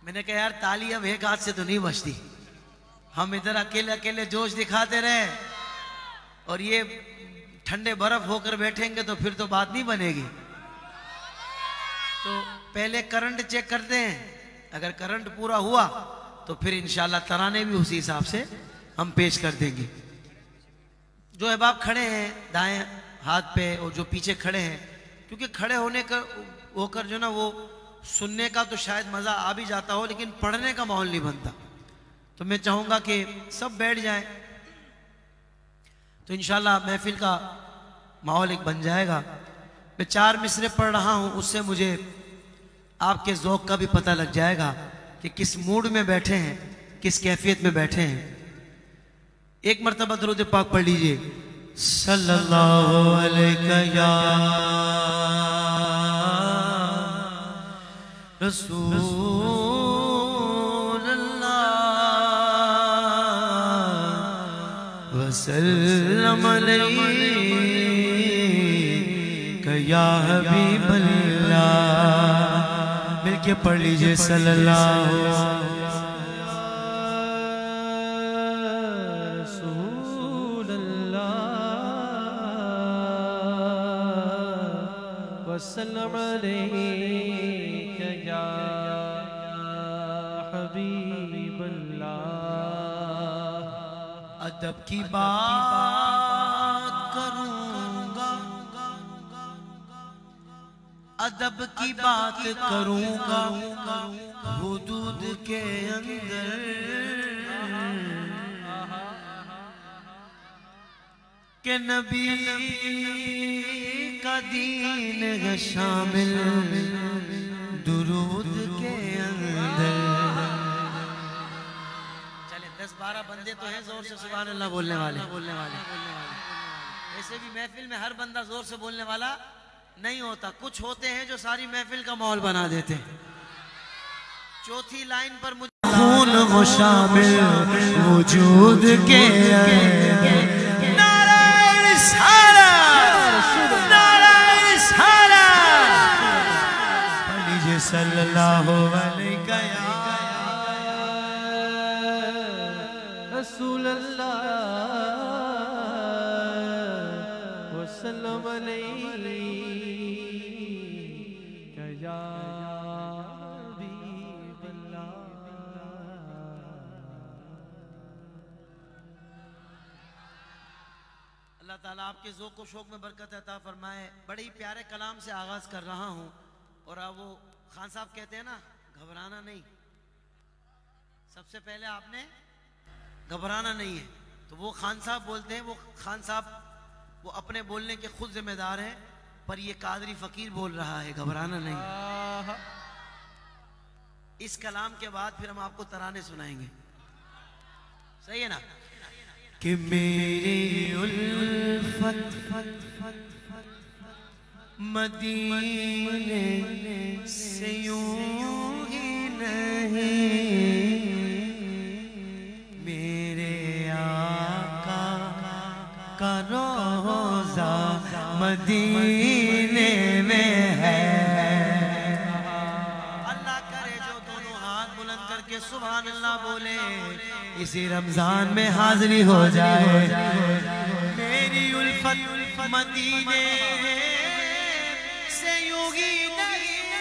मैंने कहा यार ताली अब एक हाथ से तो नहीं बजती, हम इधर अकेले अकेले जोश दिखाते रहे और ये ठंडे बर्फ होकर बैठेंगे तो फिर तो बात नहीं बनेगी। तो पहले करंट चेक करते हैं, अगर करंट पूरा हुआ तो फिर इंशाल्लाह तराने भी उसी हिसाब से हम पेश कर देंगे। जो अहबाब खड़े हैं दाएं हाथ पे और जो पीछे खड़े हैं, क्योंकि खड़े होने का होकर जो ना वो सुनने का तो शायद मज़ा आ भी जाता हो, लेकिन पढ़ने का माहौल नहीं बनता। तो मैं चाहूँगा कि सब बैठ जाएं तो इंशाल्लाह महफिल का माहौल एक बन जाएगा। मैं 4 मिसरे पढ़ रहा हूँ, उससे मुझे आपके ज़ौक़ का भी पता लग जाएगा कि किस मूड में बैठे हैं, किस कैफियत में बैठे हैं। एक मरतबा दरूद पाक पढ़ लीजिए, सल्लल्लाहु अलैहि या रसूल अल्लाह वसल्लम अलैका या हबीब अल्लाह। मिलके पढ़ लीजिए सल्लल्लाहु रसूल अल्लाह वसल्लम अलैका या हबीब अल्लाह। अदब की बात करूंगा, अदब की बात करूंगा हुदूद के अंदर, के नबी का दीन है शामिल दुरूद के अंदर। चले 10-12 बंदे तो हैं जोर से सुभान अल्लाह बोलने वाले। ऐसे भी महफिल में हर बंदा जोर से बोलने वाला नहीं होता, कुछ होते हैं जो सारी महफिल का माहौल बना देते हैं। चौथी लाइन पर मुझे खून वो शामिल वजूद के सल्लल्लाहु अलैहि या रसूल अल्लाह वसल्लम अलैका या हबीब अल्लाह। अल्लाह ताला आपके ज़ौक़ व शौक़ में बरकत अता फरमाए। बड़े ही प्यारे कलाम से आगाज़ कर रहा हूँ और अब वो खान साहब कहते हैं ना घबराना नहीं, सबसे पहले आपने घबराना नहीं है। तो वो खान साहब बोलते हैं, वो खान साहब वो अपने बोलने के खुद जिम्मेदार हैं, पर ये कादरी फकीर बोल रहा है, घबराना नहीं। इस कलाम के बाद फिर हम आपको तराने सुनाएंगे, सही है ना। कि मेरी उल्फत मदीने से यूं ही नहीं, मेरे आका का रोज़ा मदीने में है। अल्लाह करे जो दोनों हाथ बुलंद करके सुभान अल्लाह बोले, इसी रमजान में हाजिरी हो जाए। मेरी उल्फत मदीने से योगी नहीं,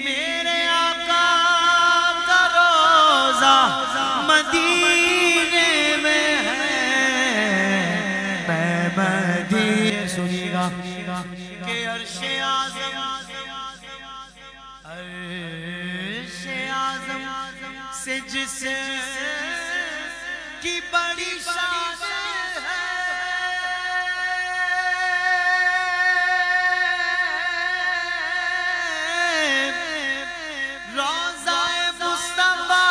मेरे आका का रोज़ा मदीने में है। मैं मदीने सुनिएगा के अर्शे आज़म से जिसे की बड़ी शान है, रोज़ाए मुस्तफा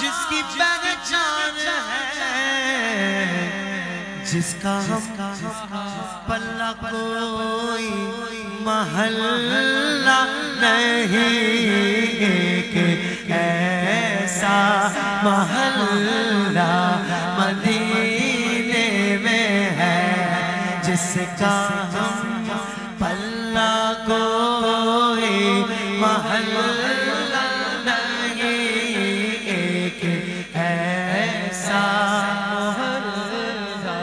जिसकी पहचान है, जिसका हम पल्ला कोई महल्ला नहीं, कि ऐसा महल्ला मदीने में है, जिसका हम पल्ला कोई महल्ला नहीं, एक ऐसा मोहल्ला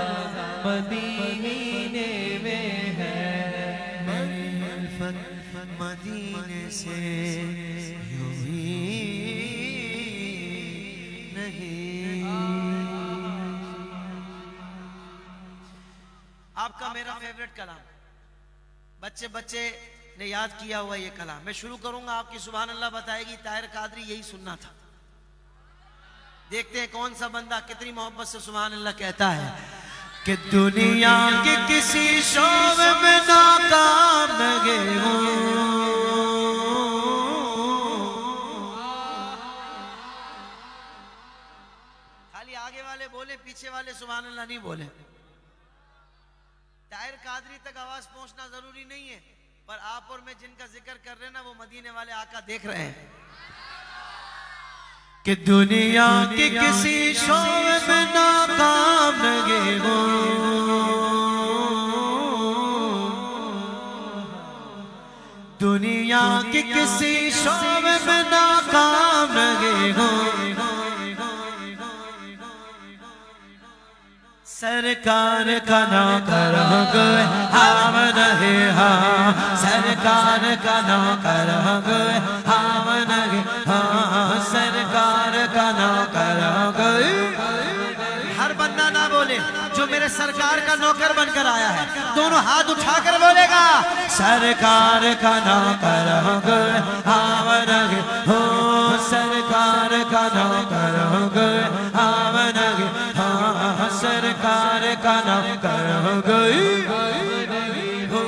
मदीने में है। मेरी उल्फत मदीने से यूं ही नहीं। आपका मेरा फेवरेट कलाम, बच्चे बच्चे ने याद किया हुआ ये कलाम मैं शुरू करूंगा, आपकी सुभान अल्लाह बताएगी। ताहिर कादरी यही सुनना था। देखते हैं कौन सा बंदा कितनी मोहब्बत से सुभान अल्लाह कहता है कि दुनिया के किसी शोबे में नाकाम लगे हो, खाली आगे वाले बोले, पीछे वाले सुभान अल्लाह नहीं बोले। ताहिर कादरी तक आवाज पहुंचना जरूरी नहीं है, पर आप और मैं जिनका जिक्र कर रहे हैं ना, वो मदीने वाले आका देख रहे हैं कि दुनिया के किसी शोबे में नाकाम लगे हो, दुनिया के किसी शोबे में नाकाम लगे हो, सरकार का नौकर हो गए हम नहीं, हाँ सरकार का नौकर हो गए हम नहीं, हाँ सरकार का नौकर हो गए। हर बंदा ना बोले, जो मेरे सरकार का नौकर बनकर आया है दोनों हाथ उठाकर बोलेगा सरकार का नौकर हो गए हम नहीं, हो सरकार का नौकर हो गए हम नहीं, हाँ सरकार का नौकर हो गई, हो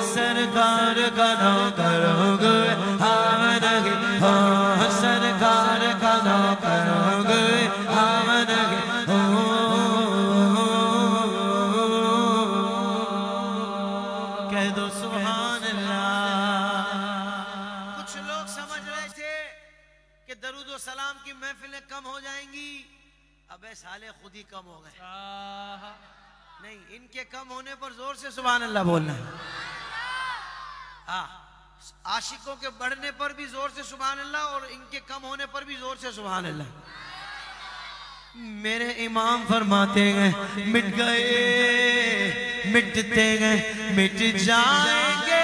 सरकार का नौकर हो गए हम नहीं, हाँ सरकार का नौकर हो गए हम नहीं, हो कह दो सुभान अल्लाह। कुछ लोग समझ रहे थे कि दरूद व सलाम की महफिलें कम हो जाएंगी, अबे साले खुद ही कम हो गए। नहीं, इनके कम होने पर जोर से सुभान अल्लाह बोलना है। हाँ, आशिकों के बढ़ने पर भी जोर से सुभान अल्लाह, और इनके कम होने पर भी जोर से सुभान अल्लाह। मेरे इमाम फरमाते गए मिट गए मिटते गए मिट जाएंगे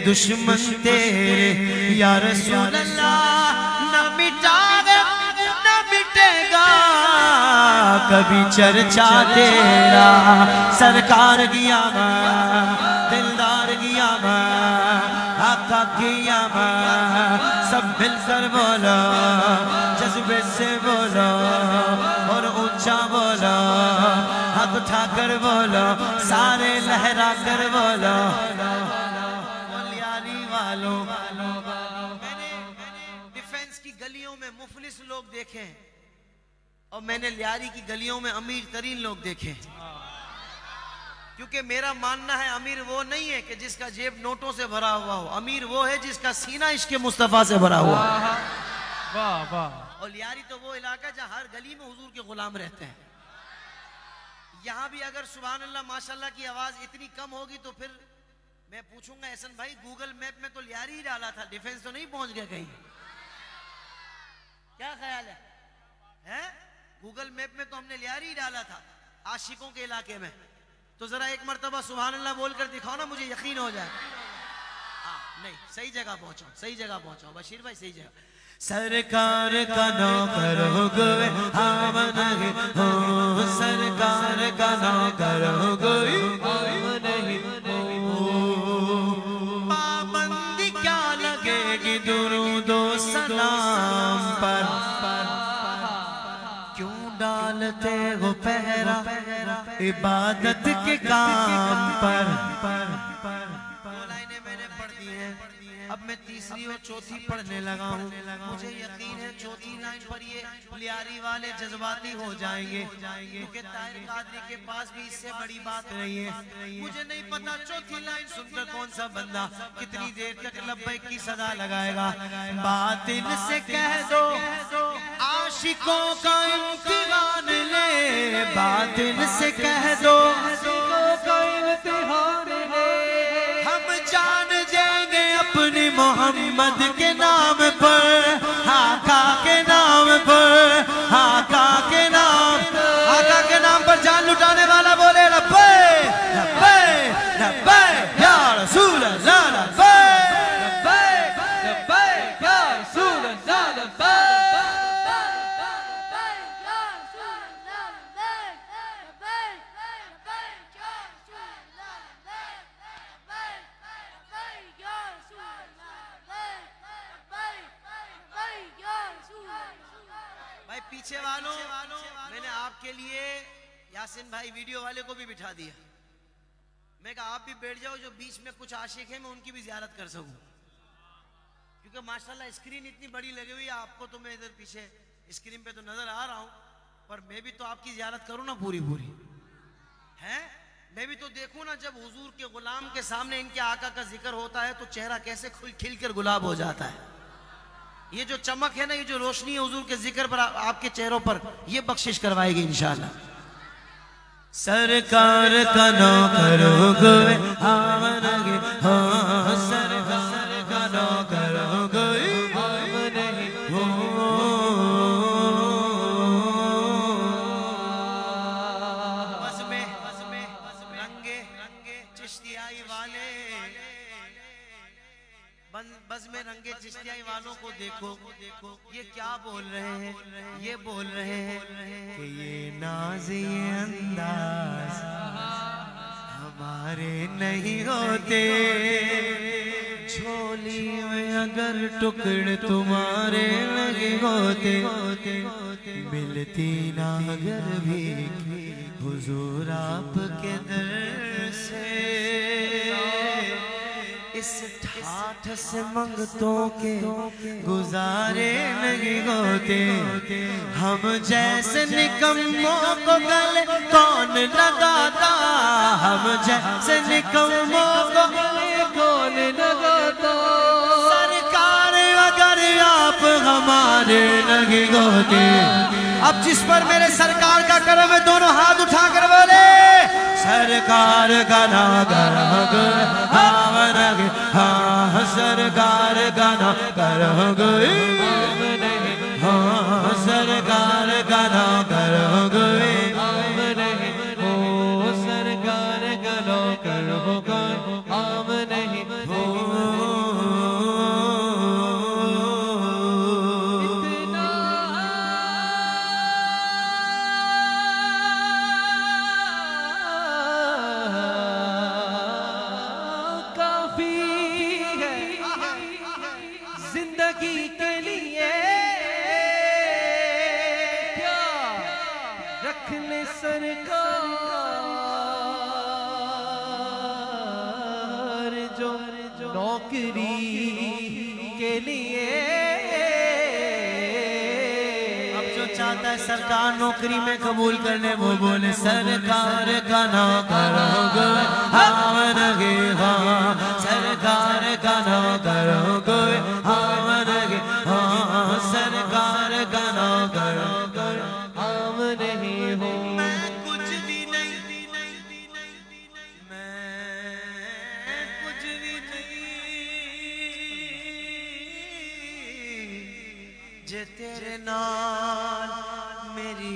दुश्मन तेरे या रसूल अल्लाह, न मिटावे न मिटेगा कभी चर्चा तेरा। सरकार किया दिलदार किया आका किया, सब मिलकर बोलो जज्बे से बोलो और ऊंचा बोलो, हाथ उठाकर बोलो सारे लहरा कर बोलो वालों। मैंने डिफेंस की गलियों में मुफलिस लोग देखे और मैंने लियारी की गलियों में अमीर तरीन लोग देखे, क्योंकि मेरा मानना है अमीर वो नहीं है कि जिसका जेब नोटों से भरा हुआ हो, अमीर वो है जिसका सीना इश्क़ मुस्तफ़ा से भरा हुआ। वाह वाह। और लियारी तो वो इलाका जहाँ हर गली में हुजूर के गुलाम रहते हैं। यहाँ भी अगर सुभान अल्लाह माशाल्लाह की आवाज इतनी कम होगी तो फिर मैं पूछूंगा एहसन भाई गूगल मैप में तो लियारी ही डाला था, डिफेंस तो नहीं पहुंच गया कहीं? क्या ख्याल है? गूगल मैप में तो हमने लियारी ही डाला था आशिकों के इलाके में। तो जरा एक मर्तबा सुभान अल्लाह बोलकर दिखाओ ना, मुझे यकीन हो जाए। नहीं, सही जगह पहुंचाओ, सही जगह पहुंचाओ बशीर भाई, सही जगह। सरकार का नौकर हो गए हम नहीं, हो सरकार का नौकर हो गए हम नहीं, पाबंदी क्या लगेगी दुरूदो सलाम पर, क्यों डालते हो पहरा इबादत के काम पर। लाइनें मैंने पढ़ दी हैं, अब मैं तीसरी और चौथी पढ़ने लगा हूँ। मुझे यकीन है चौथी लाइन पर ये लियारी वाले जज्बाती हो जाएंगे, क्योंकि ताहिर कादरी के पास भी इससे बड़ी बात नहीं है। मुझे नहीं पता चौथी लाइन सुनकर कौन सा बंदा कितनी देर तक लब्बैक की सदा लगाएगा। बातिल से कह दो आशिकों का इम्तिहान ले, बातिन से कह दो हम जान जाएंगे अपने मोहम्मद के नाम पर, आका के नाम पर, आका के नाम पर जान लुटाने वाला बोले लब्बैक लब्बैक लब्बैक या रसूल अल्लाह लब्बैक लब्बैक या रसूल अल्लाह लब्बैक। भाई पीछे वालों, मैंने आपके लिए यासिन भाई वीडियो वाले को भी बिठा दिया। मैं कहा आप भी बैठ जाओ, जो बीच में कुछ आशिक है मैं उनकी भी ज़ियारत कर सकूं, क्योंकि माशाल्लाह स्क्रीन इतनी बड़ी लगी हुई है। आपको तो मैं इधर पीछे स्क्रीन पे तो नजर आ रहा हूं, पर मैं भी तो आपकी ज़ियारत करूं ना पूरी पूरी है। मैं भी तो देखूं ना, जब हुजूर के गुलाम के सामने इनके आका का जिक्र होता है तो चेहरा कैसे खिल कर गुलाब हो जाता है। ये जो चमक है ना, ये जो रोशनी है हुजूर के जिक्र पर, आपके चेहरों पर, ये बख्शिश करवाएगी इंशाअल्लाह। सरकार का नौकर हो गए आमनगे, हाँ सरकार का नौकर हो गए आमनगे हो। बस में रंगे चिश्तियाई वाले, बस में रंगे चिश्तियाई वालों को देखो, ये क्या बोल रहे हैं, ये बोल रहे हैं कि ये नाज ये अंदाज हमारे नहीं होते, झोली में अगर टुकड़े तुम्हारे लगे होते, मिलती ना अगर भी हुजूर आपके दर से, इस ठाठ से मंगतों के गुजारे नहीं होते, हम जैसे निकम्मों को गले कौन लगाता, हम जैसे निकम्मों को गले कौन लगाता, सरकार अगर आप हमारे नहीं होते। अब जिस पर मेरे सरकार का करम है, दोनों हाथ उठाकर बोले सरकार का नागर हाँ सरकार का नागर हो गए, हाँ सरकार का नागर हो गए, हो सरकार का नागर हो गए, आम नहीं हो। नौकरी के लिए अब जो चाहता है सरकार नौकरी में कबूल करने, वो बोले सरकार का नौकर हो गए हमनगे, हाँ सरकार का नौकर हो गए हमनगे, हाँ सरकार का नौकर हो गए हम नहीं हो। मैं कुछ भी नहीं, मैं कुछ भी जे तेरे नाल मेरी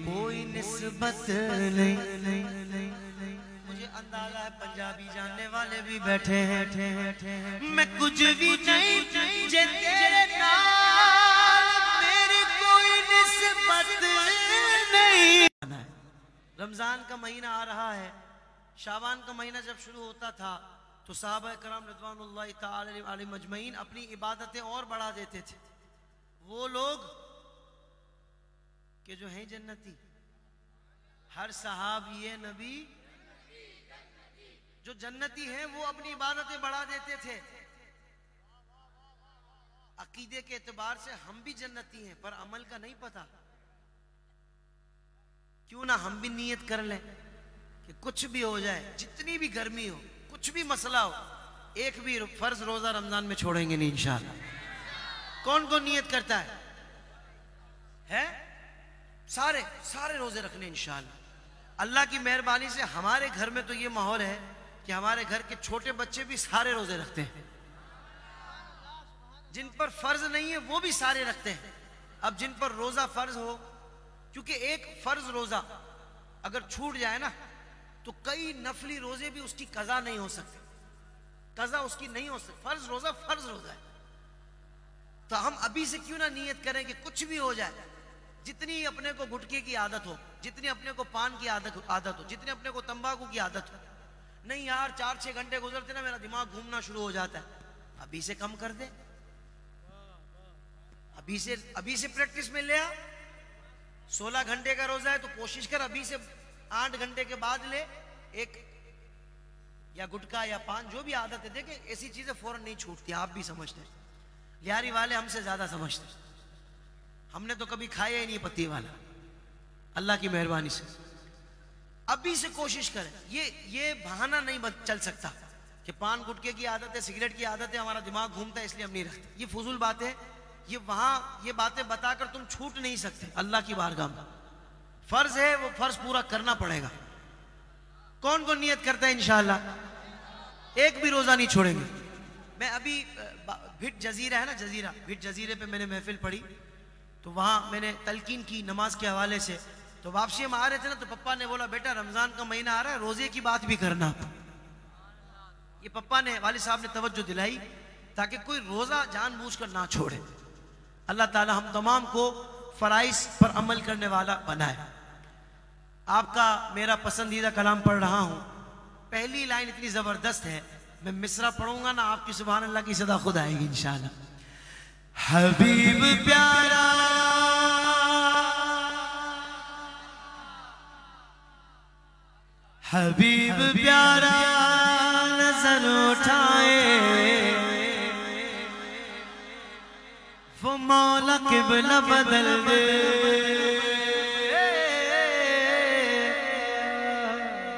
कोई निस्बत नहीं। मुझे अंदाजा है पंजाबी जानने वाले भी बैठे हैं। मैं कुछ भी नहीं जे तेरे नाल मेरी कोई निस्बत नहीं। रमजान का महीना आ रहा है, शाबान का महीना जब शुरू होता था तो सहाबा कराम रिज़वानुल्लाहि ताला अलैहिम अजमईन अपनी इबादतें और बढ़ा देते थे। वो लोग के जो हैं जन्नती, हर सहाबी नबी जो जन्नती हैं वो अपनी इबादतें बढ़ा देते थे। अकीदे के एतबार से हम भी जन्नती हैं, पर अमल का नहीं पता। क्यों ना हम भी नियत कर लें कि कुछ भी हो जाए, जितनी भी गर्मी हो, कुछ भी मसला हो, एक भी फर्ज रोजा रमजान में छोड़ेंगे नहीं इंशाअल्लाह। कौन कौन नियत करता है? है, सारे सारे रोजे रखने इंशाअल्लाह। अल्लाह की मेहरबानी से हमारे घर में तो ये माहौल है कि हमारे घर के छोटे बच्चे भी सारे रोजे रखते हैं, जिन पर फर्ज नहीं है वो भी सारे रखते हैं। अब जिन पर रोजा फर्ज हो, क्योंकि एक फर्ज रोजा अगर छूट जाए ना तो कई नफली रोजे भी उसकी कज़ा नहीं हो सकते, कज़ा उसकी नहीं हो सकती। फर्ज रोजा है। तो हम अभी से क्यों ना नियत करें कि कुछ भी हो जाए, जितनी अपने को गुटखे की आदत हो, जितनी अपने को पान की आदत हो, जितनी अपने को तंबाकू की आदत हो, नहीं यार 4-6 घंटे गुजरते ना मेरा दिमाग घूमना शुरू हो जाता है, अभी से कम कर दे, अभी से प्रैक्टिस में ले आ। 16 घंटे का रोजा है तो कोशिश कर अभी से 8 घंटे के बाद ले, एक या गुटखा या पान जो भी आदत है। देखे ऐसी चीजें फौरन नहीं छूटती, आप भी समझते, लियारी वाले हमसे ज्यादा समझते, हमने तो कभी खाया ही नहीं पत्ती वाला, अल्लाह की मेहरबानी से। अभी से कोशिश करें, ये बहाना नहीं चल सकता कि पान गुटखे की आदत है, सिगरेट की आदत है, हमारा दिमाग घूमता है इसलिए हम नहीं रखते। ये फजूल बात है, ये बातें बताकर तुम छूट नहीं सकते। अल्लाह की बारगाह में फर्ज है, वो फर्ज पूरा करना पड़ेगा। कौन कौन नियत करता है इंशाअल्लाह एक भी रोजा नहीं छोड़ेंगे। मैं अभी भिट जजीरा है ना, भिट जजीरे पे मैंने महफिल पढ़ी, तो वहां मैंने तलकीन की नमाज के हवाले से। तो वापसी में आ रहे थे ना, तो पप्पा ने बोला बेटा रमजान का महीना आ रहा है, रोजे की बात भी करना। ये पप्पा ने, वालिद साहब ने तवज्जो दिलाई ताकि कोई रोजा जानबूझकर ना छोड़े। अल्लाह ताला हम तमाम को फराइज पर अमल करने वाला बनाए। आपका मेरा पसंदीदा कलाम पढ़ रहा हूं, पहली लाइन इतनी जबरदस्त है, मैं मिसरा पढ़ूंगा ना, आपकी सुभान अल्लाह की सदा खुद आएगी इंशाअल्लाह। हबीब प्यारा हबीब प्यारा नजर उठाए, वो मौला किबला बदल दे।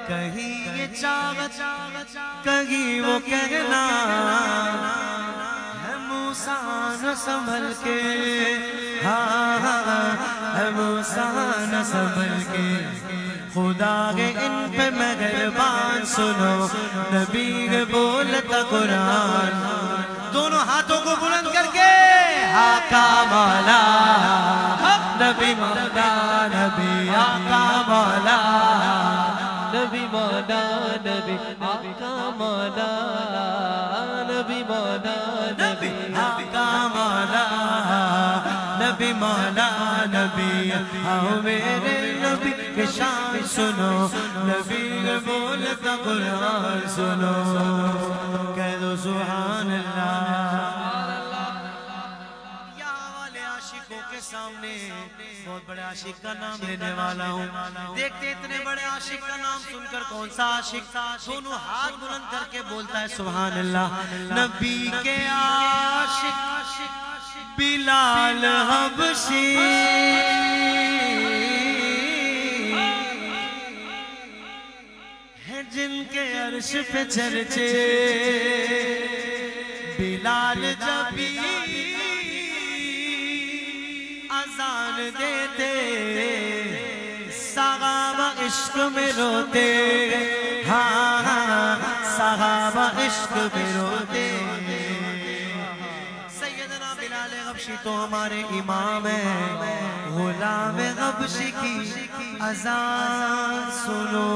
कहीं ये चाहत, कहीं वो कहना है मूसा न संभल के, हाँ है मूसा न संभल के। खुदा के इन पे मेहरबान सुनो, नबी के बोलता कुरान। दोनों हाथों को बुलंद करके आका मौला नबी मौला, नबी आका मौला, नबी मौला, नबी आका मौला, नबी मौला, नबी आका मौला, नबी मौला, नबी आओ मेरे नबी के शान सुनो, नबी के बोलता कुरान सुनो, कह दो सुभान अल्लाह। सामने बहुत बड़े आशिक का नाम लेने वाला हूँ। देखते इतने बड़े आशिक का नाम सुनकर कौन सा आशिक दोनों हाथ बुलंद करके बोलता है सुभान अल्लाह। नबी के आशिक बिलाल हबशी, है जिनके अर्श पे चर्चे, बिलाल जब भी अज़ान देते सहाबा इश्क में रोते, हाँ हाँ सहाबा इश्क में रोते। सैयदना बिलाल हबशी तो हमारे इमाम है, गुलाम हबशी की अज़ान सुनो।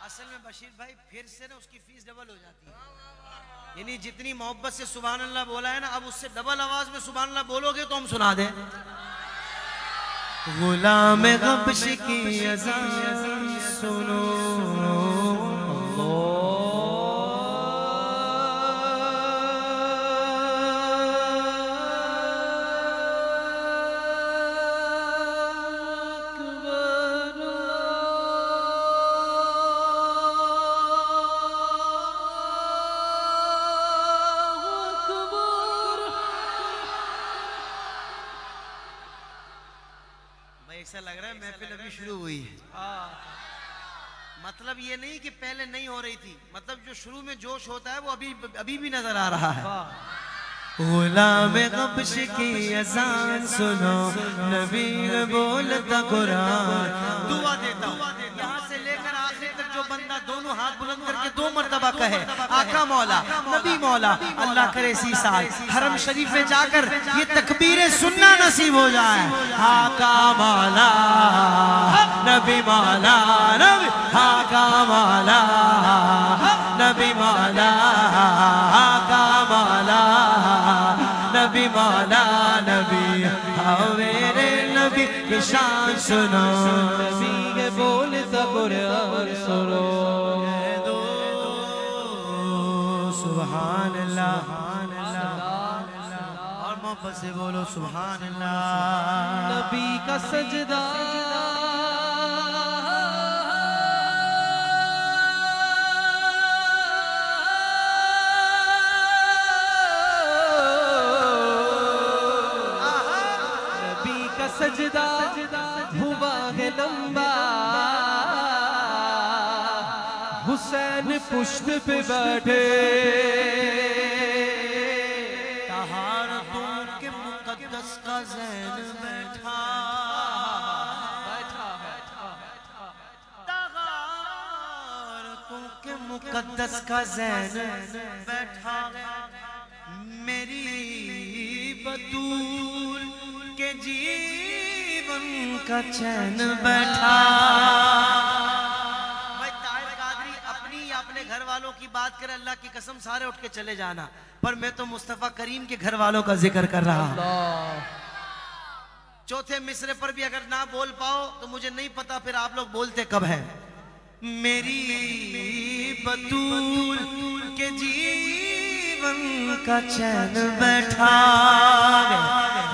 असल में बशीर भाई फिर से ना उसकी फीस डबल हो जाती है, यानी जितनी मोहब्बत से सुभान अल्लाह बोला है ना, अब उससे डबल आवाज में सुभान अल्लाह बोलोगे तो हम सुना दें। गुलाम हबश की अज़ान सुनो, महफिल अभी शुरू हुई है। मतलब ये नहीं कि पहले नहीं हो रही थी, मतलब जो शुरू में जोश होता है वो अभी भी नजर आ रहा है। गुलाम क़ब्श की अज़ान सुनो, नबी बोलता कुरान। दुआ देता हूँ यहाँ से लेकर आखिर तक जो बंदा दोनों हाथ बुलंद करके 2 मरतबा कहे आका मौला नबी मौला, अल्लाह करे इसी साल हरम शरीफ में जाकर ये तकबीरें सुनना नसीब हो जाए। आका मौला नबी मौला, नबी आका मौला नबी मौला, आका मौला नबी मौला, नबी आओ मेरे नबी की शान सुनो, नबी के बोलता कुरान सुनो। सुभान अल्लाह और मोहब्बत से बोलो सुभान अल्लाह। नबी का सजदा सजदा हुआ है लंबा, हुसैन पुश्त पे बैठे, तहारतों के मुकद्दस का ज़ैन बैठा, तहारतों के मुकद्दस का ज़ैन बैठा, मेरी बतूल के जीवन का चैन बैठा। भाई ताहिर कादरी अपनी या अपने घर वालों की बात करे, अल्लाह की कसम सारे उठ के चले जाना, पर मैं तो मुस्तफा करीम के घर वालों का जिक्र कर रहा हूं। चौथे मिसरे पर भी अगर ना बोल पाओ तो मुझे नहीं पता फिर आप लोग बोलते कब है। मेरी बतूल के जीवन का चैन बैठा,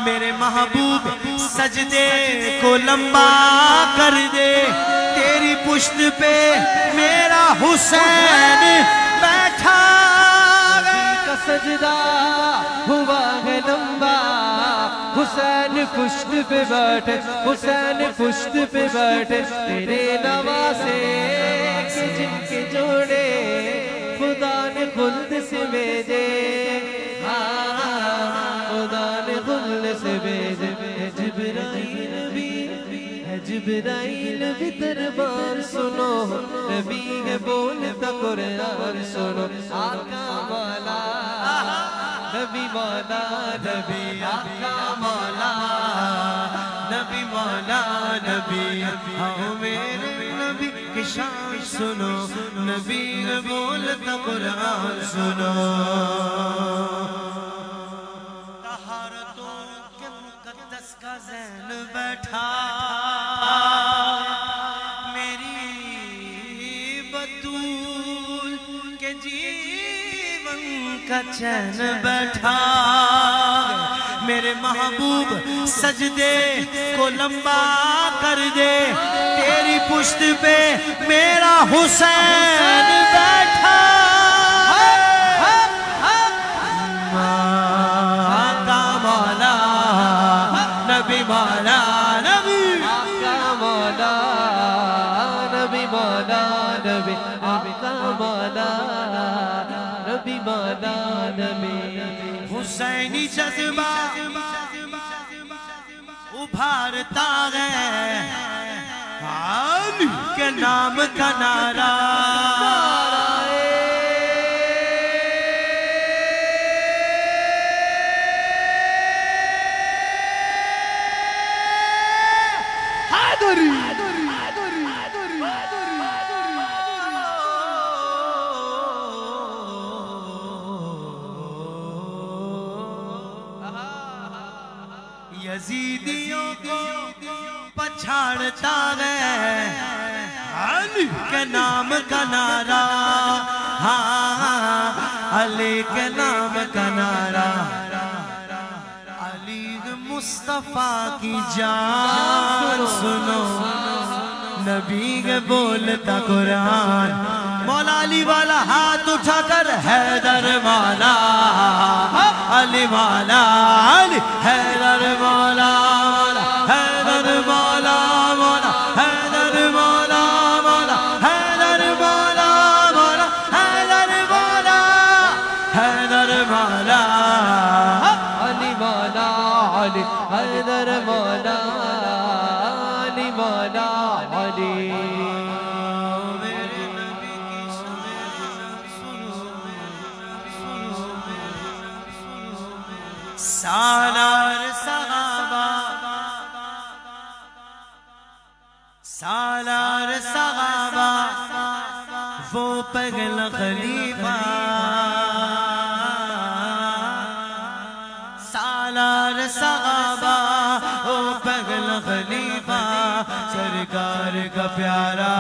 मेरे महबूब सजदे को लंबा कर दे, तेरी पुश्त पे मेरा हुसैन बैठा। का सजदा हुआ है लंबा, हुसैन पुश्त पे बैठे, हुसैन पुश्त पे बैठे, तेरे नवासे के जिनके जोड़े खुदा ने खुल्द से भेजे, खुदा ने खुल्द से भेजे। जिब्राइल भी है, जिब्राइल भी दरबार सुनो, नबी है बोलता कुरान सुनो। आका मौला नबी मौला, नबी आका मौला नबी मौला, नबी आओ मेरे नबी की शान सुनो, नबी बोलता कुरान सुनो। तहारतों के मुकद्दस का ज़ैन बैठा, मेरी बतूल के जीवन का चैन बैठा, मेरे महबूब सजदे को लंबा कर दे, तेरी पुश्त पे मेरा हुसैन बैठा। आका मौला नबी मौला, नबी आका मौला नबी मौला, नबी आका मौला नबी मौला, नबी हुसैनी जज्बा उभारता है, अली के नाम का नारा, यजीदियों को पछाड़ता है, अली के नाम का नारा, हाँ अली के नाम का नारा, अली मुस्तफा की जान सुनो, नबी के बोलता कुरान। मौला अली वाला हाथ उठाकर हैदर मौला, अली मौला, अली हैदर मौला, हैदर मौला, मौला मेरे नबी की शान सुनो, सालार सहाबा, सालार सहाबा, वो पगल खलीफा, सालार सहाबा, वो पगल खलीफा, सरकार का प्यारा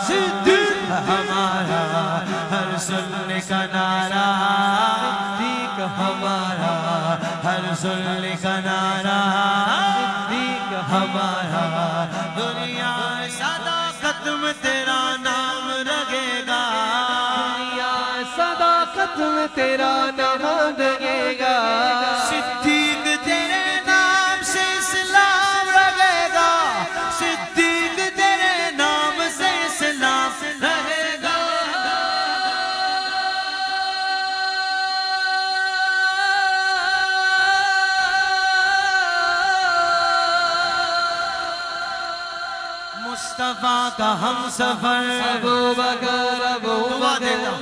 सिद्दीक हमारा, हर सुनने का नारा सिद्दीक हमारा, हर सुनने का नारा सिद्दीक हमारा, दुनिया सदाकत में तेरा नाम रखेगा, दुनिया सदाकत में तेरा नाम रखेगा, सिद्दीक तेरे नाम से इस्लाम रखेगा, सिद्दीक तेरे नाम से इस्लाम रखेगा। मुस्तफा का हम सफर अबू बकर अबू दुआ बकर, देता हूं।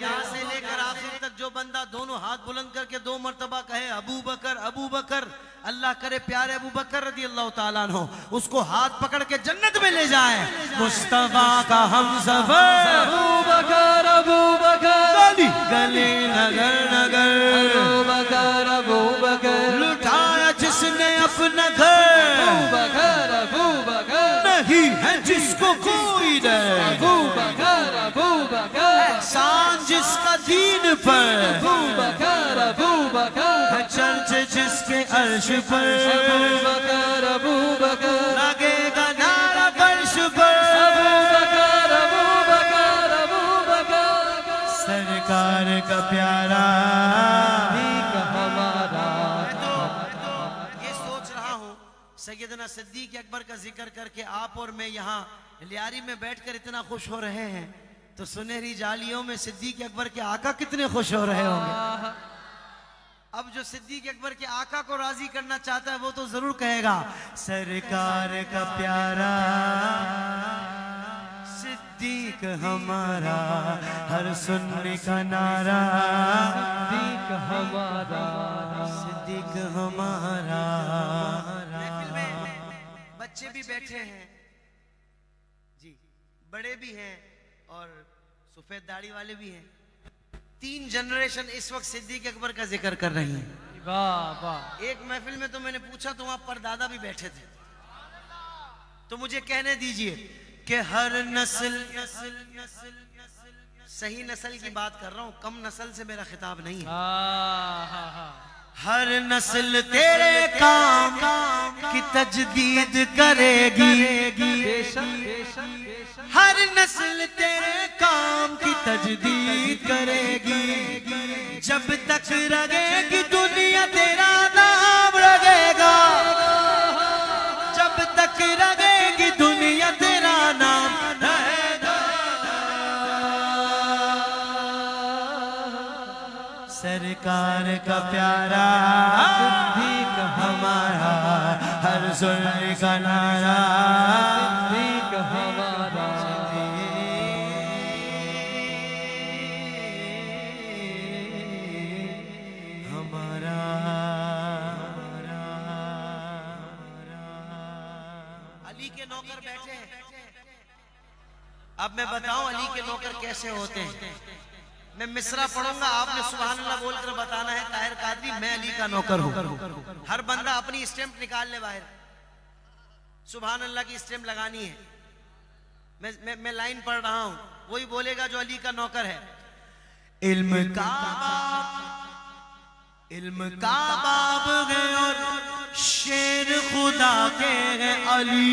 यहाँ से लेकर आखिर तक जो बंदा दोनों हाथ बुलंद करके 2 मर्तबा कहे अबू बकर अबू बकर, अल्लाह करे प्यारे अबू बकर रदी अल्लाह ताला अन्हु उसको हाथ पकड़ के जन्नत में ले जाए। मुस्तफा का हम सफर अबू बकर अबू बकर, गली गली नगर नगर, अबू बकर अबू बकर, लुटाया जिसने अपना घर, अबू बकर अबू बकर, नहीं है जिसको कोई नहीं, अबू बकर अबू बकर, एहसान जिसका दीन पर, अबू बकर अबू बकर, चर्च जिसके अर्श पर, अबू बकर अबू बकर, लगेगा नारा फर्श पर, अबू बकर अबू बकर, अबू बकर, सरकार का प्यारा सिद्दीक हमारा। ये सोच रहा हूँ सैयदना सिद्दीक अकबर का जिक्र करके आप और मैं यहाँ लियारी में बैठकर इतना खुश हो रहे हैं, तो सुनहरी जालियों में सिद्दीक अकबर के आका कितने खुश हो रहे होंगे। अब जो सिद्दीक अकबर के आका को राजी करना चाहता है वो तो जरूर कहेगा सरकार का प्यारा सिद्दीक हमारा, हर सुनने का नारा सिद्दीक हमारा, सिद्दीक हमारा। महफिल में बच्चे भी बैठे हैं जी, बड़े भी हैं और सफेद दाढ़ी वाले भी हैं। 3 जनरेशन इस वक्त सिद्दीक अकबर का जिक्र कर रही हैं। वाह वाह, एक महफिल में तो मैंने पूछा तो वहां परदादा भी बैठे थे, तो मुझे कहने दीजिए कि हर नस्ल सही नस्ल की बात कर रहा हूं, कम नस्ल से मेरा खिताब नहीं है। हर नस्ल तेरे काम की तजदीद करेगी, हर नस्ल तेरे काम की तजदीद करेगी, जब तक रहेगी दुनिया तेरा नाम रहेगा, जब तक रहेगी दुनिया तेरा नाम रहेगा। सरकार का प्यारा सिद्दीक हमारा, हर सुनने का नारा सिद्दीक हमारा, हमारा। अली के नौकर बैठे हैं। अब मैं बताऊं अली के नौकर कैसे होते हैं। मैं मिसरा पढ़ूंगा, आपने सुभान अल्लाह बोलकर बताना है ताहिर कादरी मैं अली का नौकर हूं। हर बंदा अपनी स्टैंप निकाल ले बाहर, सुभान अल्लाह की स्टैंप लगानी है। मैं लाइन पढ़ रहा हूं, वही बोलेगा जो अली का नौकर है। इल्म का बाब है और शेर खुदा के है अली,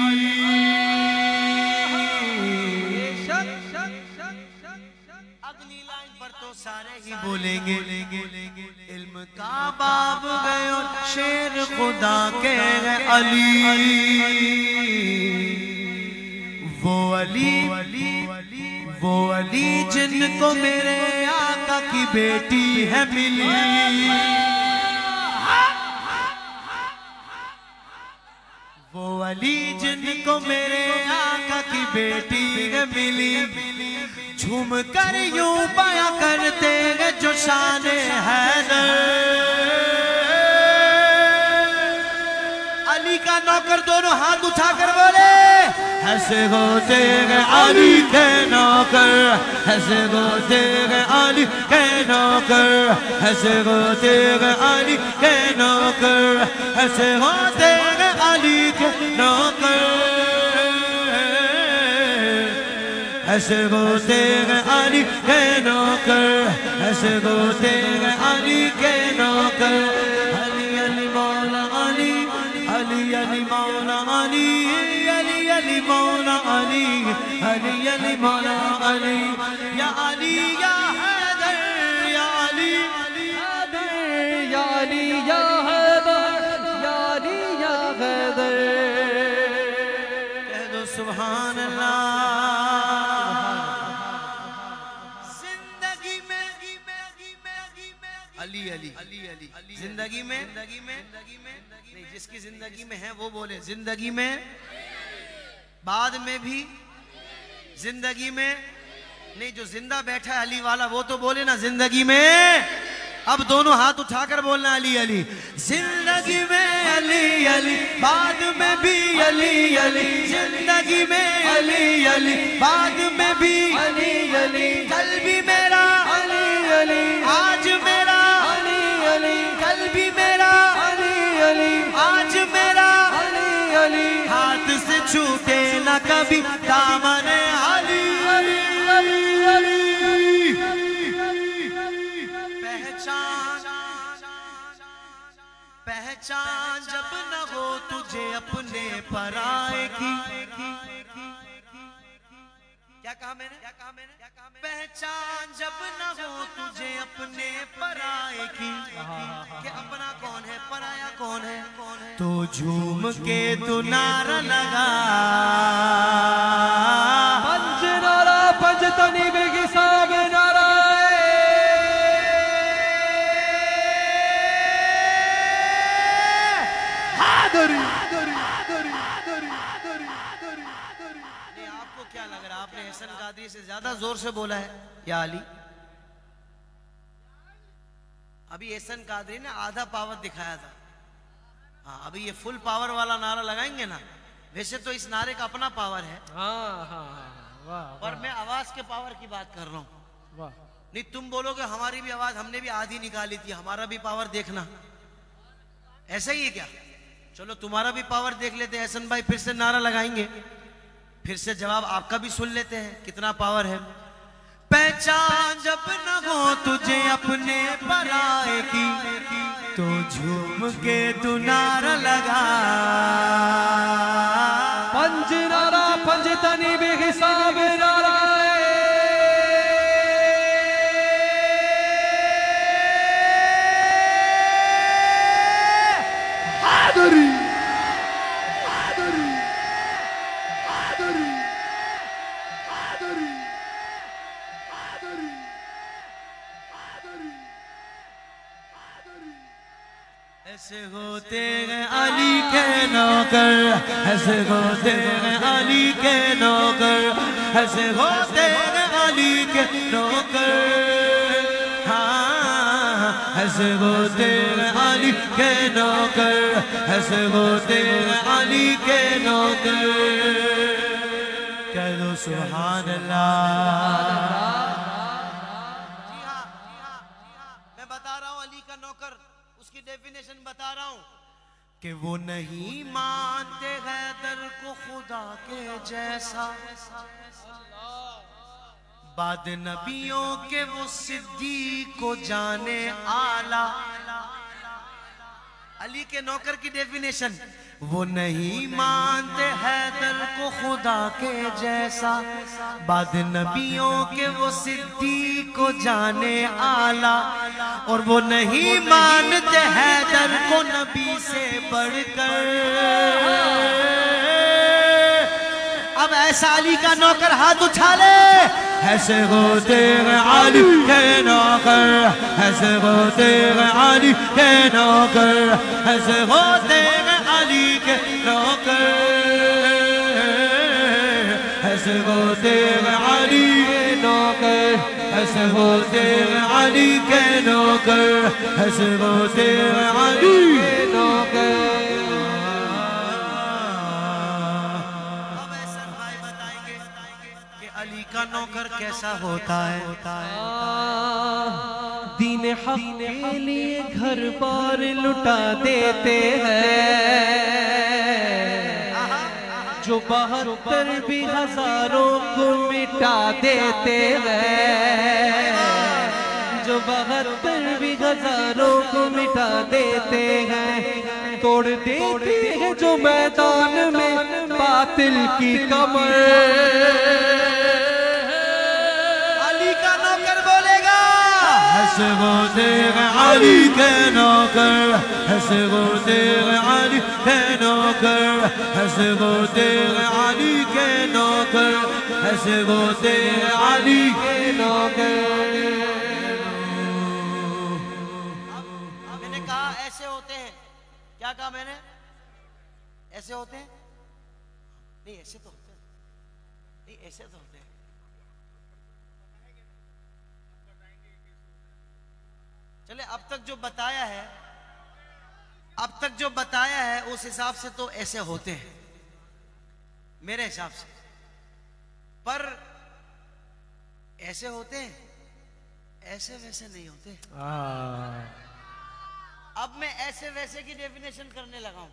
अगली लाइन पर तो सारे ही बोलेंगे इल्म का बाब है और शेर खुदा के है अली, वो अली जिनको मेरे आका की बेटी है मिली, वो अली जिनको मेरे आका की बेटी मिली, झूम कर यूं बयां करते हैं जो शान हैदर। अली का नौकर दोनों हाथ उठाकर बोले, ऐसे होते हैं अली के नौकर, ऐसे होते हैं अली के नौकर, ऐसे होते हैं अली के नौकर, ऐसे होते हैं अली के नौकर, ऐसे होते हैं अली के नौकर, ऐसे होते हैं अली के नौकर। अली अली मौला अली, अली अली मौला अली, अली अली मौला अली, अली अली मौला अली, या अली या हैदर, या अली या अली या हैदर, या अली या हैदर। कह दो सुभान अल्लाह। जिंदगी में अली अली अली अली, जिंदगी में नहीं, जिसकी जिंदगी में है वो बोले जिंदगी में, बाद में भी जिंदगी में नहीं, जो जिंदा बैठा है अली वाला वो तो बोले ना जिंदगी में। अब दोनों हाथ उठाकर बोलना अली अली। जिंदगी में अली अली, बाद में भी अली अली, जिंदगी में अली अली, बाद में भी अली अली, कल भी मेरा अली अली, आज मेरा अली अली, कल भी मेरा अली अली, आज मेरा अली अली, हाथ से छूटे न कभी दामन अली अली अली अली। पहचान जब न हो तुझे अपने पराए की, क्या कहा मैंने? पहचान जब न हो तुझे अपने पराए की, कि अपना कौन है पराया कौन है, तो झूम के तू नारा लगा, पंच नारा पंच तनी बेगी साब नारा। आपको क्या लग रहा है? आपने हसन कादरी से ज्यादा जोर से बोला है या अली? अभी हसन कादरी ने आधा पावर दिखाया था। हाँ, अभी ये फुल पावर वाला नारा लगाएंगे ना। वैसे तो इस नारे का अपना पावर है, वाह, और मैं आवाज के पावर की बात कर रहा हूँ। वाह। नहीं, तुम बोलोगे हमारी भी आवाज, हमने भी आधी निकाली थी, हमारा भी पावर देखना। ऐसा ही है क्या? चलो तुम्हारा भी पावर देख लेते हैं। हसन भाई फिर से नारा लगाएंगे, फिर से जवाब आपका भी सुन लेते हैं कितना पावर है। पहचान जब न हो तुझे अपने पराए की, तो झूम के तू नारा लगा, पंच नारा पंच तनी बेहिसाब नारा। ऐसे होते हैं अली के नौकर, ऐसे होते हैं अली के नौकर, ऐसे होते हैं अली के नौकर, हाँ ऐसे होते हैं अली के नौकर, ऐसे होते हैं अली के नौकर। कह दो सुभान अल्लाह। मैं बता रहा हूँ अली का नौकर, उसकी डेफिनेशन बता रहा हूं कि वो नहीं मानते हैदर को खुदा के जैसा, बाद नबियों के वो सिद्दीक को जाने आला। अली के नौकर की डेफिनेशन, वो नहीं मानते हैदर को खुदा के जैसा, बाद नबियों के वो सिद्दीक को जाने आला, और वो नहीं मानते हैदर को नबी से बढ़कर। अब ऐसा अली का नौकर हाथ उठा ले। ऐसे होते हैं अली के नौकर, ऐसे होते हैं अली के नौकर, ऐसे होते हैं अली के नौकर, ऐसे होते हैं अली के नौकर, ऐसे होते हैं अली के नौकर, ऐसे होते हैं अली के नौकर। अब ऐसा भाई बताएंगे कि अली का नौकर कैसा होता है। दीन हक के लिए घर बार लुटा देते हैं, जो 72 भी हजारों को मिटा देते हैं, जो 72 भी हजारों को मिटा देते हैं, तोड़ देते हैं जो मैदान में बातिल की कमर। ऐसे होते हैं अली के नौकर, ऐसे होते हैं अली के नौकर, ऐसे होते हैं अली के नौकर, ऐसे होते हैं अली के नौकर। मैंने कहा ऐसे होते हैं, क्या कहा मैंने? ऐसे होते हैं? नहीं ऐसे तो होते हैं, नहीं ऐसे तो होते हैं। चले अब तक जो बताया है, अब तक जो बताया है उस हिसाब से तो ऐसे होते हैं मेरे हिसाब से, पर ऐसे होते हैं, ऐसे वैसे नहीं होते। अब मैं ऐसे वैसे की डेफिनेशन करने लगा हूं।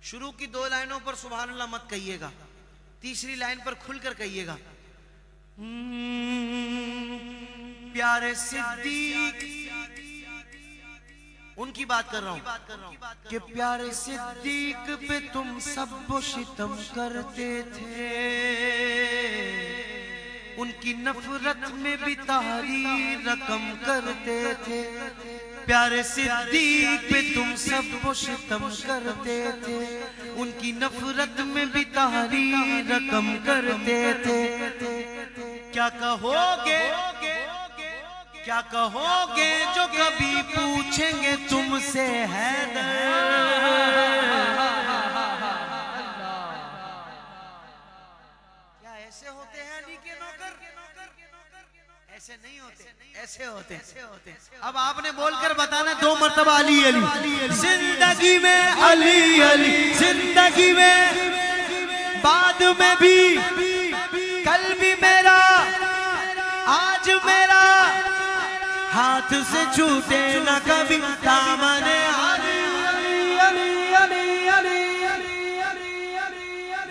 शुरू की 2 लाइनों पर सुभान अल्लाह मत कहिएगा, तीसरी लाइन पर खुलकर कहिएगा। प्यारे सिद्दीक, उनकी बात कर रहा हूं कि प्यारे सिद्दीक पे तुम सब सितम करते थे, उनकी नफरत में भी तहरीर रकम करते थे। प्यारे सिद्दीक पे तुम सब सितम करते थे, उनकी नफरत में भी तहरीर रकम करते थे। क्या कहोगे, क्या कहोगे जो कभी पूछेंगे तुमसे हैदर? क्या ऐसे होते हैं अली के नौकर? ऐसे नहीं होते, ऐसे होते हैं। अब आपने बोलकर बताना 2 मर्तबा अली अली। जिंदगी में अली अली, जिंदगी में बाद में भी, कल भी मेरा आज मेरा, हाथ से छूटे न कभी दामने अली अली अली अली अली।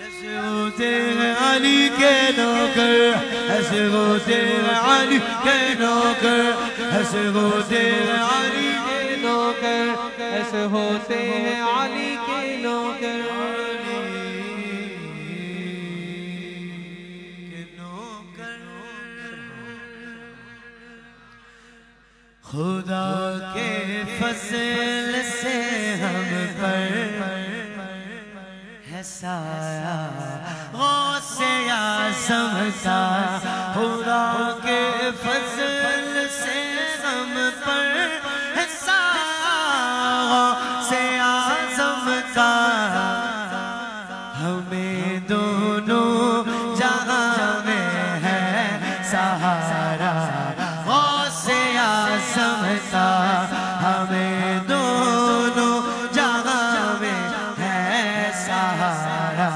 ऐसे होते हैं अली के नौकर, ऐसे होते हैं अली के नौकर, ऐसे होते हैं अली के नौकर, ऐसे होते हैं अली के नौकर। खुदा के फज़ल से हम पर है साया गौसे आज़म का, खुदा के फज़ल से हम पर है साया गौसे आज़म का। हमें दोनों जहां में है सहारा गौसे आज़म का, हमें दोनों जहां में है सहारा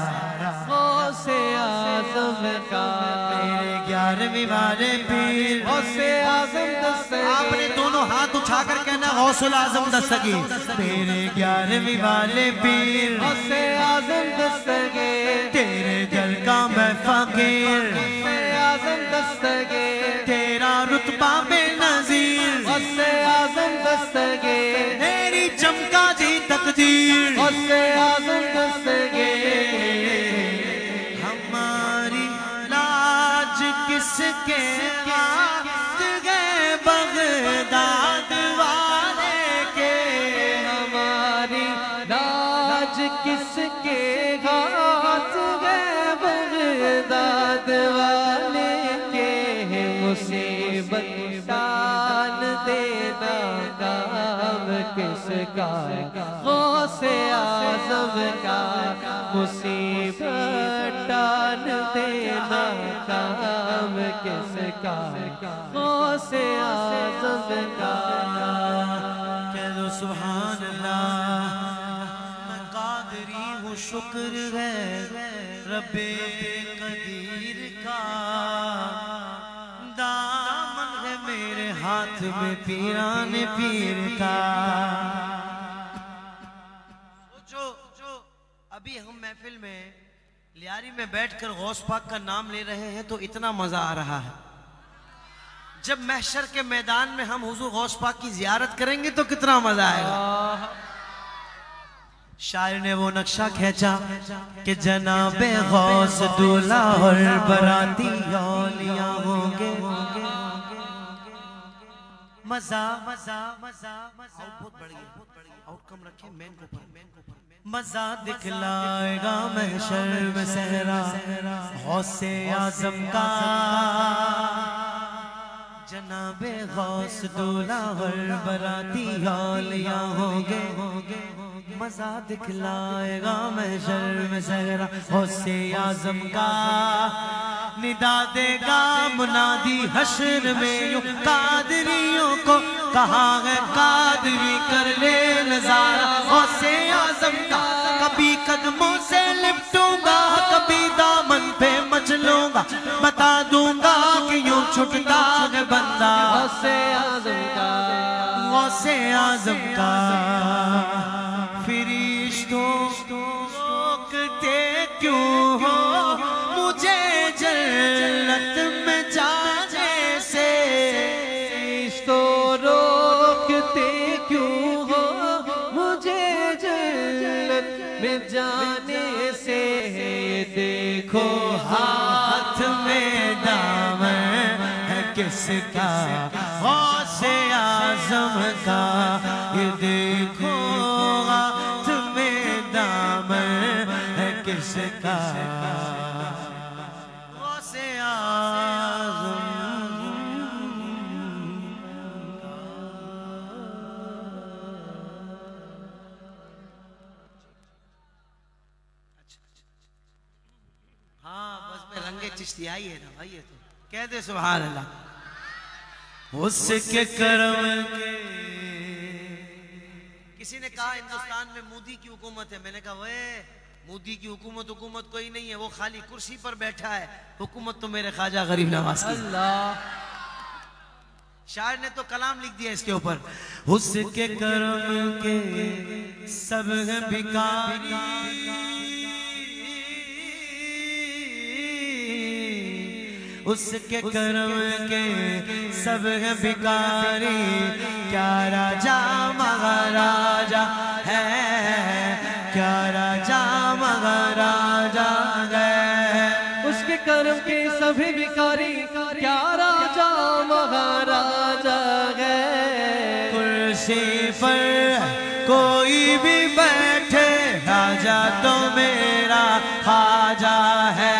गौसे आज़म का। मेरे 11वीं वाले पीर गौसे आज़म दस्तगीर, आपने दोनों हाथ उठाकर कहना गौसुल आज़म दस्तगीर। मेरे 11वीं वाले पीर गौसे आज़म दस्तगीर, तेरे दर का मैं फकीर, गौसे आज़म दस्तगीर, तेरा रुतबा बेनज़ीर, गौसे आज़म दस्तगीर, मेरी चमका दी तकदीर, गौसे आज़म दस्तगीर। हमारी लाज किसके हाथ गए बगदाद वाले के, हमारी लाज किसके हाथ गए बगदाद वाले के। मुसीबत टाल देना काम किसका, गौसे आज़म का। मुसीबत टाल देना काम किसका गौसे आज़म का। कह दो सुभान अल्लाह। मैं कादरी हूँ, शुक्र है रब्बे कदीर का। दामन है मेरे हाथ में पीराने पीर का। अभी हम महफिल में लियारी में बैठकर गौस पाक का नाम ले रहे हैं तो इतना मजा आ रहा है। जब महशर के मैदान में हम हुजूर गौस पाक की जियारत करेंगे तो कितना मजा आएगा। शायर ने वो नक्शा खींचा कि जनाबे गौस दूल्हा और बराती औलिया होंगे। मजा मजा मजा मजा बहुत बढ़िया आउटकम रखे मेन को पर मजा दिखलाएगा महशर में सहरा गौसे आज़म का। जनाबे गौस दूल्हा और बराती औलिया होंगे। मजा दिखलाएगा महशर में सहरा गौसे आज़म का। निदा देगा मुनादी हश्र में यूं कादरियों को, कहाँ है कादरी कर ले नजारा गौसे आज़म का। कभी कदमों से लिपटूंगा, कभी दामन पे मचलूंगा, बता दूंगा कि यूं छुटता है बंदा गौसे आज़म का। गौसे आज़म का। फरिश्तों रोकते क्यों हो मुझे जन्नत में जाने से। तो रोकते क्यों हो मुझे जन्नत में जाने से। देखो हाथ में दामन है किसका गौसे आज़म का। ये देखो हाथ में दामन है किसका गौसे आज़म। हाँ बस में रंगे चिश्ती आई है ना भाई। ये तो कह दे सुभान अल्लाह। उसके करम के किसी ने कहा हिंदुस्तान में मोदी की हुकूमत है। मैंने कहा वे मोदी की हुकूमत कोई नहीं है, वो खाली कुर्सी पर बैठा है। हुकूमत तो मेरे ख्वाजा गरीब नवाज की। शायर ने तो कलाम लिख दिया इसके ऊपर। उसके करम के सब है भिखारी, उसके करम के सब है भिखारी। क्या राजा महाराजा है, क्या राजा महाराजा है। उसके कर्म के सभी भिखारी, क्या राजा महाराजा है। कुर्सी पर कोई भी बैठे राजा तो मेरा ख्वाजा है,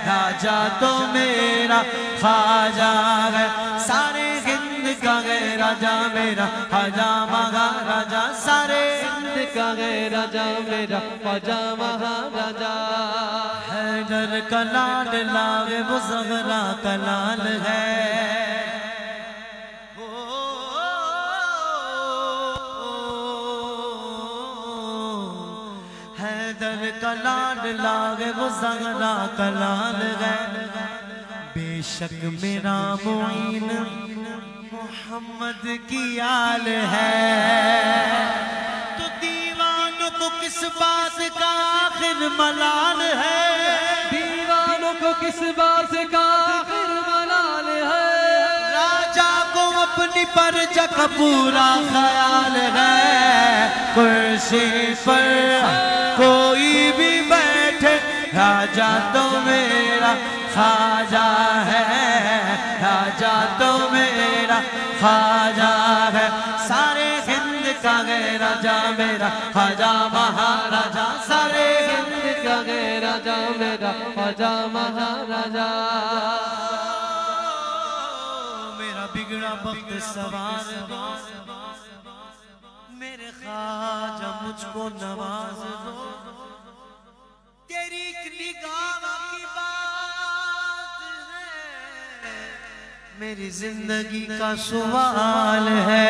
राजा तो मेरा ख्वाजा है। सारे हिंद का है राजा मेरा ख्वाजा महाराजा। सारे हिंद का है राजा मेरा ख्वाजा महाराजा। हैदर का लाल लाल वो ज़हरा का लाल है। हैदर का लाल लाल वो ज़हरा का लाल है। बेशक मेरा मुईन मोहम्मद की आल है। तो दीवानों को किस बात का आखिर मलाल है। दीवानों को किस बात का आखिर मलाल है। राजा को अपनी परजा का पूरा ख्याल है। कुर्सी पर कोई भी बैठे राजा तो मेरा ख्वाजा है, राजा तो मेरा ख्वाजा है। सारे हिंद का है राजा मेरा ख्वाजा महाराजा। सारे हिंद का है राजा मेरा ख्वाजा महाराजा। मेरा बिगड़ा वक्त सवार दो, मेरे ख्वाजा मुझको नवाज दो। तेरी निगाह की बात मेरी जिंदगी का सवाल है।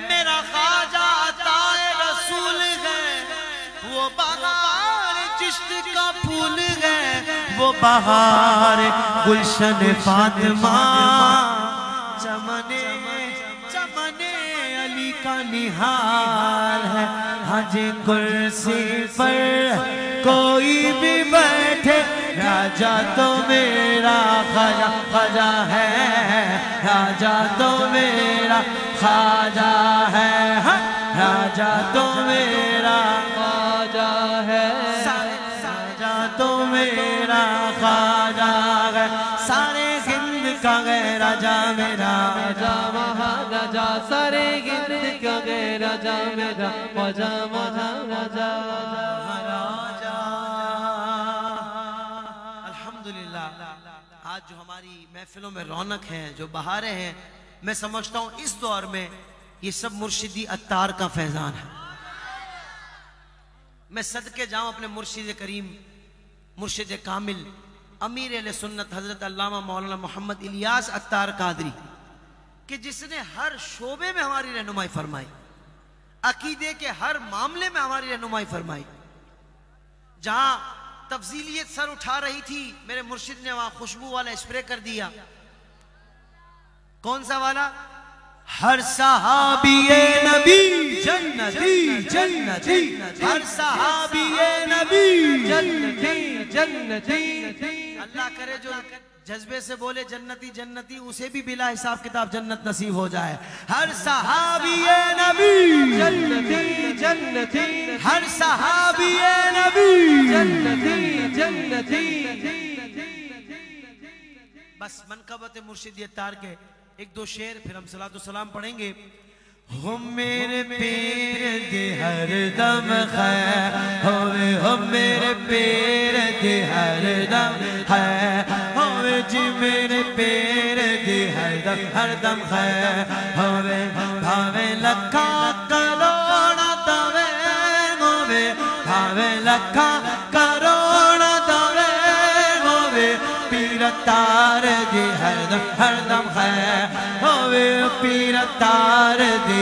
मेरा ख्वाजा ताए रसूल है, वो बहार चिश्त का फूल है, वो बहार गुलशन फातिमा, चमने चमने अली का निहाल है। हज कुर्सी पर कोई भी बैठे, राजा तो मेरा ख्वाजा ख्वाजा है, राजा तो मेरा ख्वाजा है, राजा तो मेरा ख्वाजा है, राजा तो मेरा ख्वाजा है, सारे हिंद का गए राजा मेरा, राजा महाराजा सारे गिंद का गए राजा मेरा, ख्वाजा महाराजा। अल्हम्दुलिल्लाह आज जो हमारी महफिलों में रौनक है, जो बहारें हैं, मैं समझता हूँ इस दौर में ये सब मुर्शिदी अत्तार का फैजान है। मैं सदके जाऊं अपने मुर्शिद करीम, मुर्शिद कामिल, अमीर अहले सुन्नत हजरत अल्लामा मौलाना मोहम्मद इलियास अत्तार कादरी, कि जिसने हर शोबे में हमारी रहनुमाई फरमाई, अकीदे के हर मामले में हमारी रहनुमाई फरमाई। जहां तफजीलियत सर उठा रही थी, मेरे मुर्शिद ने वहां खुशबू वाला स्प्रे कर दिया। कौन सा वाला? हर सहाबीए नबी जन्नती जन्नती, हर सहाबीए नबी जन्नती जन्नती। अल्लाह करे जो जज्बे से बोले जन्नती जन्नती, उसे भी बिला हिसाब किताब जन्नत नसीब हो जाए। हर सहाबीए नबी जन्नती जन्नती, हर सहाबीए नबी जन्नती जन्नती। बस मनकबत मुर्शिद तार के एक दो शेर, फिर हम सलातो सलाम पढ़ेंगे। हो मेरे पीर दे हर दम खैर होवे, हो मेरे पीर दे हर दम खैर होवे जी, मेरे पीर दे हर दम खैर होवे, भावे लखा करोड़ दवे होवे, भावे लखा करोड़ दवे होवे, पीर तार दे हर दम खैर होवे, पीर तार दे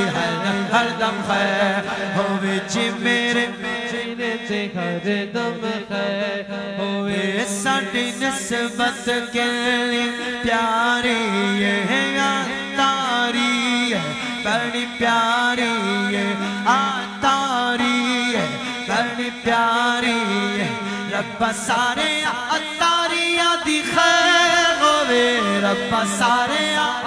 हर दम खैर होवे जी, मेरे सीने से हर दम खैर होवे। साडी निस्बत के प्यारी है तारी है, बड़ी प्यारी है तारी है, बड़ी प्यारी है। रब्बा सारे अतारिया दी खैर होवे, रब्बा सारे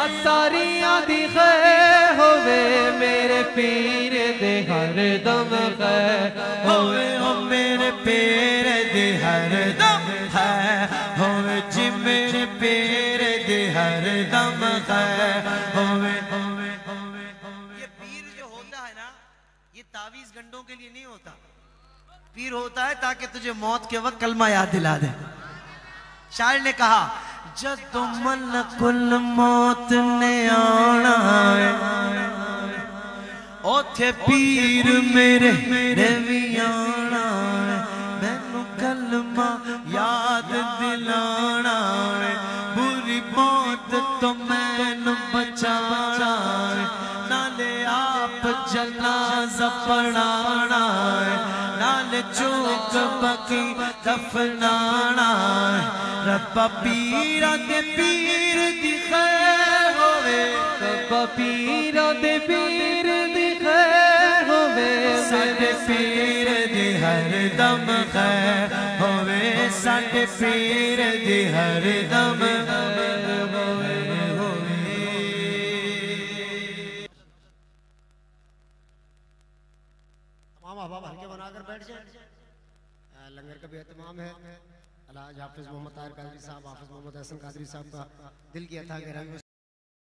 अतारियां दी खैर होवे, मेरे पीर दे हर दम खैर होवे, हो मेरे पीर दे हर दम खैर होवे जी, मेरे पीर दे हर दम खैर होवे। ये पीर जो होता है ना, ये तावीज गंडों के लिए नहीं होता। पीर होता है ताकि तुझे मौत के वक्त कलमा याद दिला दे। शायर ने कहा, जद मलकुल मौत ने आना है, ओथे पीर मेरे भी आना है, मैनू कलमा याद दिलाना है, बुरी मौत तो मैनू बचाना है, नाले आप जनाजा पढ़ाना है, नाले चौक बकी दफनाना है। रब्बा पीरा दे पीर दी खैर होवे, रब्बा पीरा दे पीर दी खैर होवे, साडे पीर दे हर दम खैर होवे, साडे पीर दे हर दम खैर होवे। तमाम अहबाब हल्के बनाकर बैठ जाए। लंगर का भी एहतमाम है। अलहाज हाफिज मोहम्मद ताहिर कादरी साहब, हाफिज मोहम्मद हसन कादरी साहब का दिल की अथा गहराई